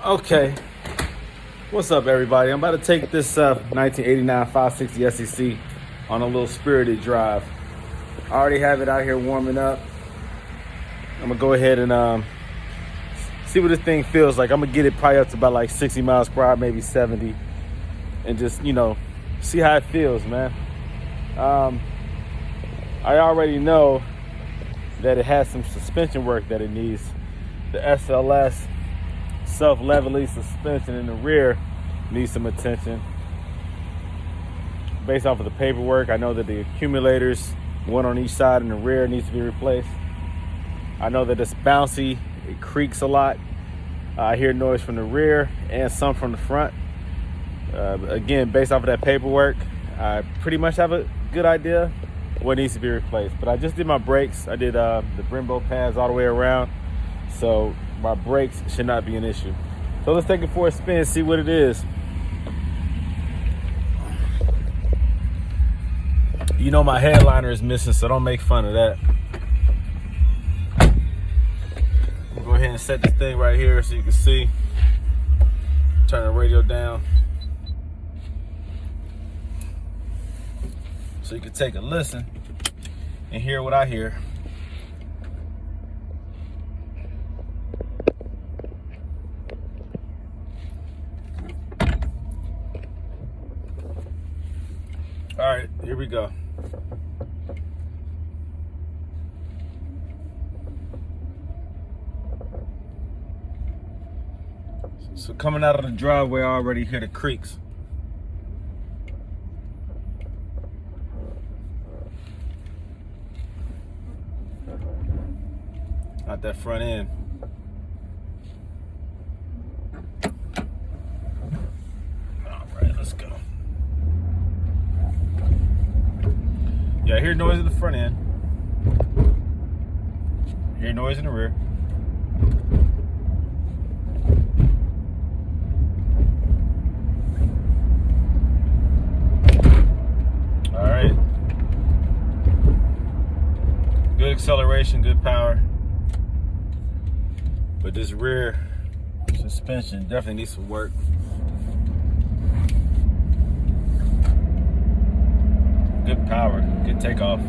Okay, what's up, everybody? I'm about to take this 1989 560 SEC on a little spirited drive. I already have it out here warming up. I'm gonna go ahead and see what this thing feels like. I'm gonna get it probably up to about like 60 miles per hour, maybe 70, and just, see how it feels, man. I already know that it has some suspension work that it needs. The SLS self-leveling suspension in the rear needs some attention. Based off of the paperwork, I know that the accumulators, one on each side in the rear, needs to be replaced. I know that it's bouncy, it creaks a lot. I hear noise from the rear and some from the front. Again, based off of that paperwork, I pretty much have a good idea what needs to be replaced. But I just did my brakes. I did the Brembo pads all the way around, so my brakes should not be an issue. So let's take it for a spin, see what it is. You know my headliner is missing, so don't make fun of that. We'll go ahead and set this thing right here so you can see. Turn the radio down so you can take a listen and hear what I hear. All right, here we go. So coming out of the driveway, I already hear the creaks. Not that front end. All right, let's go. Yeah, I hear noise in the front end. I hear noise in the rear. All right. Good acceleration, good power. But this rear suspension definitely needs some work. Good power, good takeoff.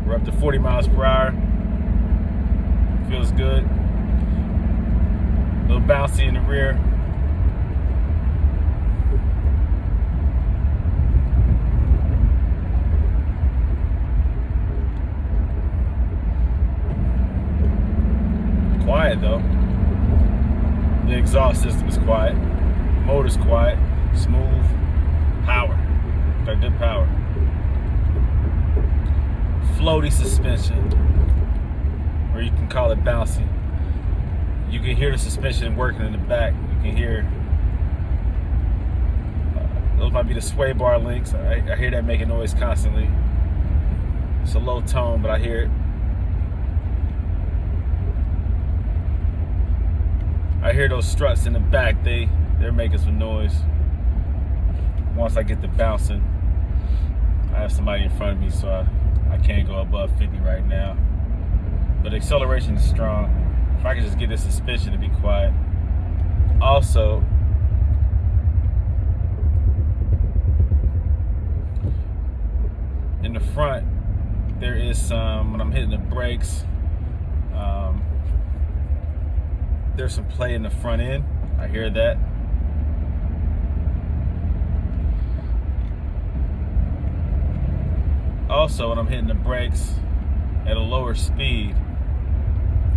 We're up to 40 miles per hour. Feels good. A little bouncy in the rear. Quiet though. The exhaust system is quiet. Motor's quiet. Smooth. Power. Got good power. Floaty suspension, or you can call it bouncy. You can hear the suspension working in the back. You can hear those might be the sway bar links. I hear that making noise constantly. It's a low tone, but I hear it. I hear those struts in the back. They're making some noise. Once I get to bouncing, I have somebody in front of me, so I can't go above 50 right now. But the acceleration is strong. If I can just get this suspension to be quiet. Also, in the front, there is some, when I'm hitting the brakes, there's some play in the front end. I hear that. Also, when I'm hitting the brakes at a lower speed,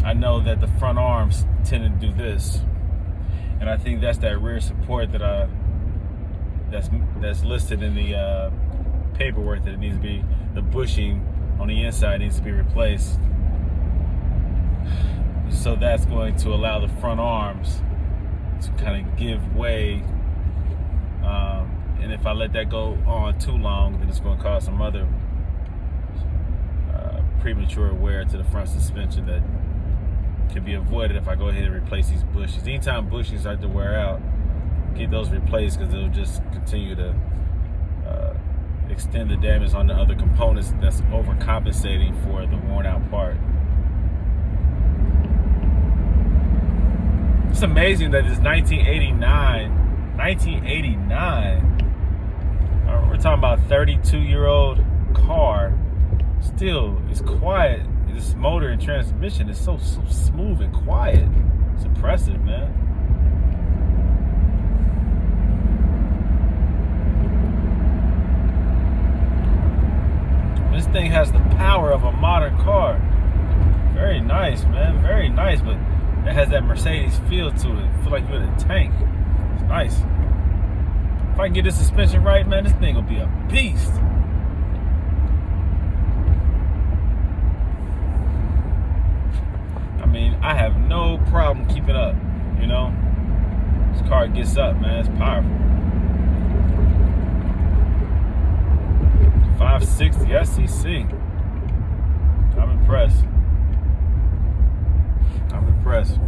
I know that the front arms tend to do this, and I think that's that rear support that that's listed in the paperwork that it needs to be. The bushing on the inside needs to be replaced, so that's going to allow the front arms to kind of give way. And if I let that go on too long, then it's going to cause some other premature wear to the front suspension that can be avoided if I go ahead and replace these bushings. Anytime bushings start to wear out, get those replaced, because they'll just continue to extend the damage on the other components that's overcompensating for the worn out part. It's amazing that it's 1989. 1989. We're talking about a 32-year-old car. Still, it's quiet. This motor and transmission is so smooth and quiet. It's impressive, man. This thing has the power of a modern car. Very nice, man. Very nice, but it has that Mercedes feel to it. I feel like you're in a tank. It's nice. If I can get this suspension right, man, this thing will be a beast. I mean, I have no problem keeping up, you know? This car gets up, man. It's powerful. 560 SEC. I'm impressed. I'm impressed.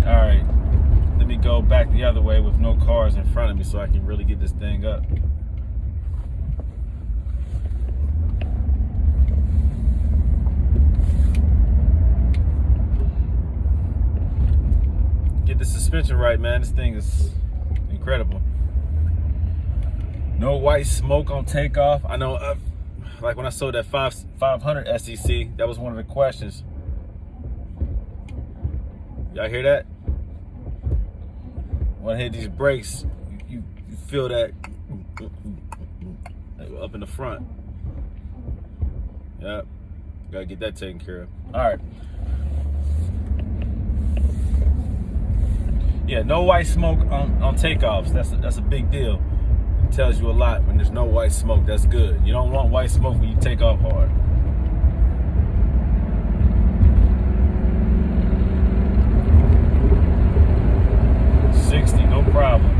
All right, let me go back the other way with no cars in front of me so I can really get this thing up. Get the suspension right, man. This thing is incredible. No white smoke on takeoff. I know, like when I sold that 500 SEC, that was one of the questions. Y'all hear that? When I hit these brakes, you feel that up in the front. Yep, gotta get that taken care of. All right. Yeah, no white smoke on takeoffs. That's a big deal. It tells you a lot when there's no white smoke. That's good. You don't want white smoke when you take off hard. No problem.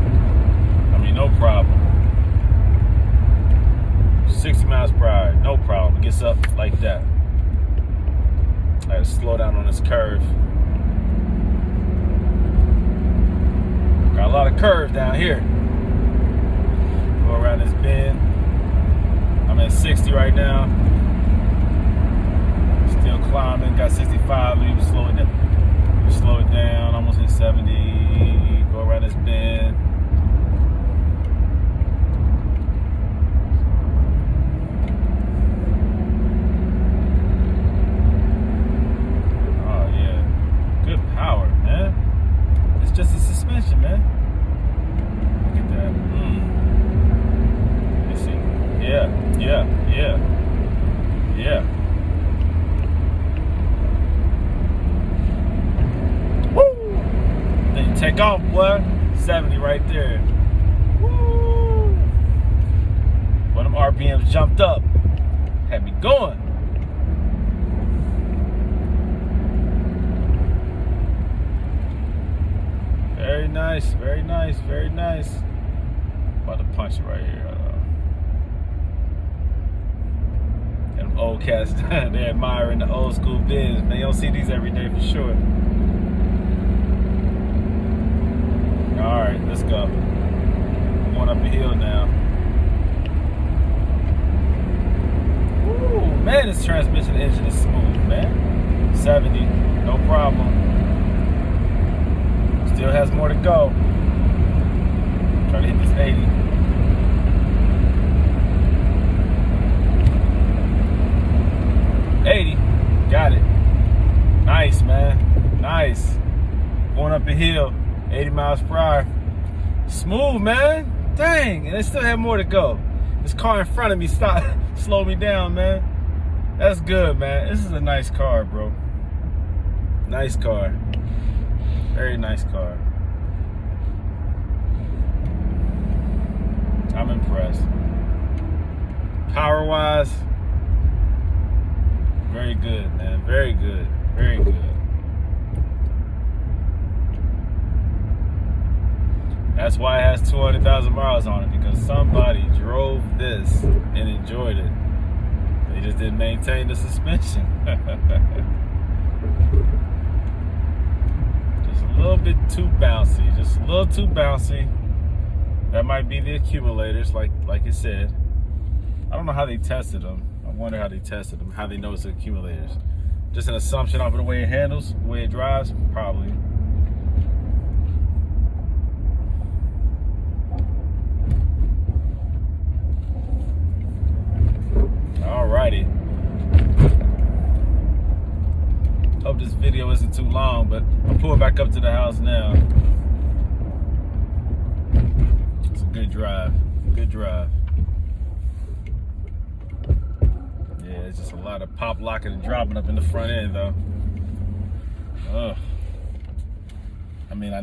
I mean, no problem. 60 miles per hour, no problem. It gets up like that. I had to slow down on this curve. Got a lot of curves down here. Go around this bend. I'm at 60 right now. Still climbing. Got 65. Let me slow it down. Slow it down. Almost hit 70. Go around this bend. Oh yeah, good power, man. It's just a suspension, man. Look at that. You see? Yeah. Take off, boy. 70 right there. Woo! When them RPMs jumped up, had me going. Very nice, very nice, very nice. About to punch it right here. And them old cats, they're admiring the old school Benz. Man, you don't see these every day for sure. All right, let's go. I'm going up the hill now. Ooh, man, this transmission engine is smooth, man. 70, no problem. Still has more to go. Try to hit this 80. Got it. Nice, man. Nice. Going up the hill. 80 miles per hour. Smooth, man. Dang, and it still had more to go. This car in front of me slowed me down, man. That's good, man. This is a nice car, bro. Nice car. Very nice car. I'm impressed. Power-wise, very good, man. Very good. Very good. That's why it has 200,000 miles on it, because somebody drove this and enjoyed it. They just didn't maintain the suspension. Just a little bit too bouncy. Just a little too bouncy. That might be the accumulators, like it said. I don't know how they tested them. I wonder how they tested them, how they know it's accumulators. Just an assumption off of the way it handles, the way it drives, probably. Alrighty. Hope this video isn't too long, but I'm pulling back up to the house now. It's a good drive. Good drive. Yeah, it's just a lot of pop locking and dropping up in the front end though. Ugh. I mean, I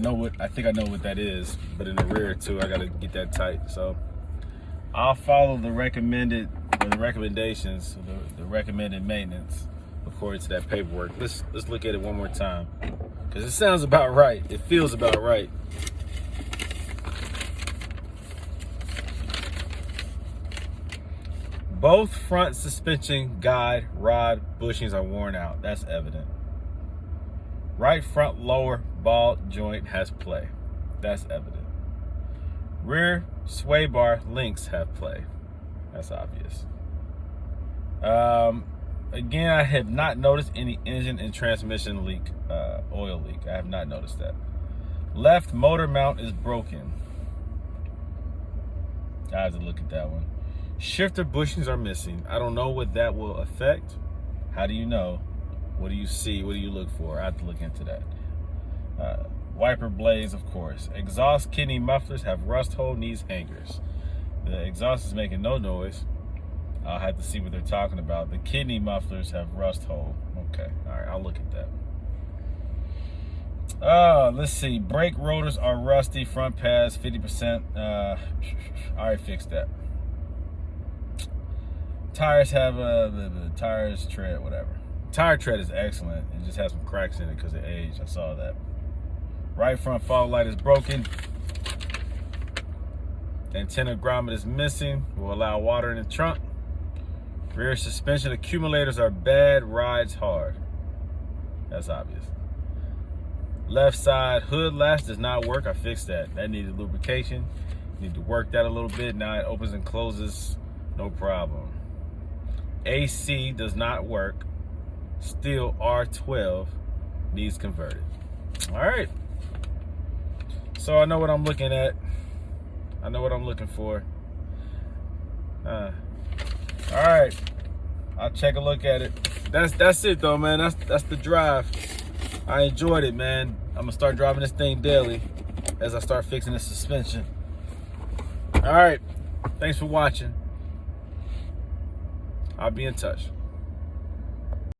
think I know what that is, but in the rear too, I gotta get that tight. So I'll follow the recommendations, the recommended maintenance according to that paperwork. Let's look at it one more time, because it sounds about right. It feels about right. Both front suspension guide rod bushings are worn out. That's evident. Right front lower ball joint has play. That's evident. Rear sway bar links have play. That's obvious. Again, I have not noticed any engine and transmission leak, oil leak. I have not noticed that. Left motor mount is broken. I have to look at that one. Shifter bushings are missing. I don't know what that will affect. How do you know? What do you see? What do you look for? I have to look into that. Wiper blades, of course. Exhaust kidney mufflers have rust hole, needs hangers. The exhaust is making no noise. I'll have to see what they're talking about. The kidney mufflers have rust hole. Okay, all right, I'll look at that. Let's see. Brake rotors are rusty. Front pads 50%. I already fixed that. Tires have the tires tread, whatever. Tire tread is excellent. It just has some cracks in it because of age. I saw that. Right front fog light is broken. The antenna grommet is missing. Will allow water in the trunk. Rear suspension accumulators are bad. Rides hard. That's obvious. Left side hood latch does not work. I fixed that. That needed lubrication. Need to work that a little bit. Now it opens and closes. No problem. AC does not work. Still R12 needs converted. All right. So I know what I'm looking at. I know what I'm looking for. All right. I'll take a look at it. That's it though, man. That's the drive. I enjoyed it, man. I'm gonna start driving this thing daily as I start fixing the suspension. All right. Thanks for watching. I'll be in touch.